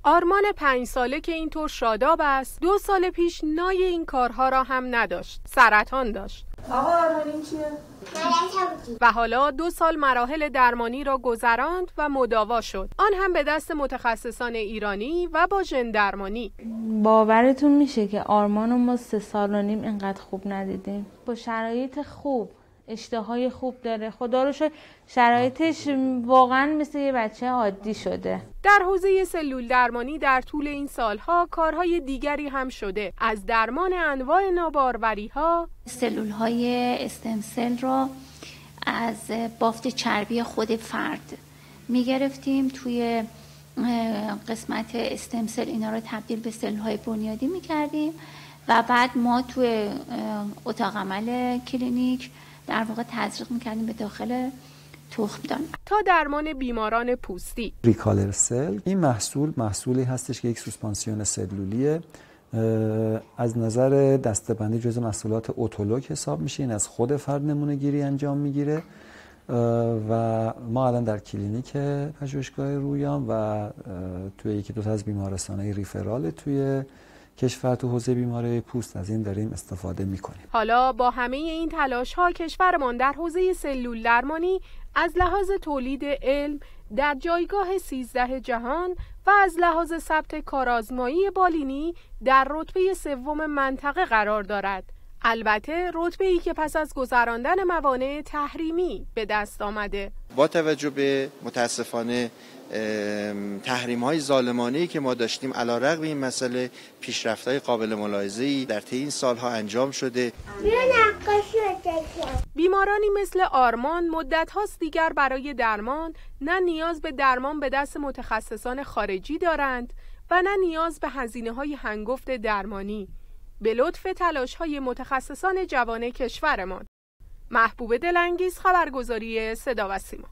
آرمان 5 ساله که اینطور شاداب است 2 سال پیش نای این کارها را هم نداشت. سرطان داشت. آقا آرمان این چیه؟ و حالا 2 سال مراحل درمانی را گذراند و مداوا شد. آن هم به دست متخصصان ایرانی و با ژن درمانی. باورتون میشه که آرمانو ما 3 سال و نیم اینقدر خوب ندیدیم. با شرایط خوب، اشتهای خوب داره. خدا رو شکر شرایطش واقعا مثل یه بچه عادی شده. در حوزه سلول درمانی در طول این سالها کارهای دیگری هم شده. از درمان انواع ناباروری‌ها، سلول‌های استمسل را از بافت چربی خود فرد می‌گرفتیم، توی قسمت استمسل اینا رو تبدیل به سلول‌های بنیادی می‌کردیم و بعد ما توی اتاق عمل کلینیک در واقع تزریق می‌کردیم به داخل تخمدان. تا درمان بیماران پوستی. ریکالر سل این محصولی هستش که یک سوسپانسیون سلولیه. از نظر دسته‌بندی جزو محصولات اتولوگ حساب میشه. این از خود فرد نمونه گیری انجام میگیره و ما الان در کلینیک پژوهشگاه رویان و توی یکی دو تا از بیمارستان‌های ریفرال توی کشور تو حوزه بیماری پوست از این داریم استفاده میکنیم. حالا با همه این تلاش‌ها کشورمان در حوزه سلول درمانی از لحاظ تولید علم در جایگاه 13 جهان و از لحاظ ثبت کارآزمایی بالینی در رتبه 3 منطقه قرار دارد. البته رتبه‌ای که پس از گذراندن موانع تحریمی به دست آمده. با توجه به متاسفانه تحریم‌های ظالمانه‌ای که ما داشتیم، علیرغم این مسئله پیشرفت‌های قابل ملاحظه‌ای در طی این سالها انجام شده. بیمارانی مثل آرمان مدت هاست دیگر برای درمان نه نیاز به درمان به دست متخصصان خارجی دارند و نه نیاز به هزینه‌های هنگفت درمانی، به لطف تلاش‌های متخصصان جوان کشورمان. محبوب دلانگیز، خبرگزاری صدا و سیما.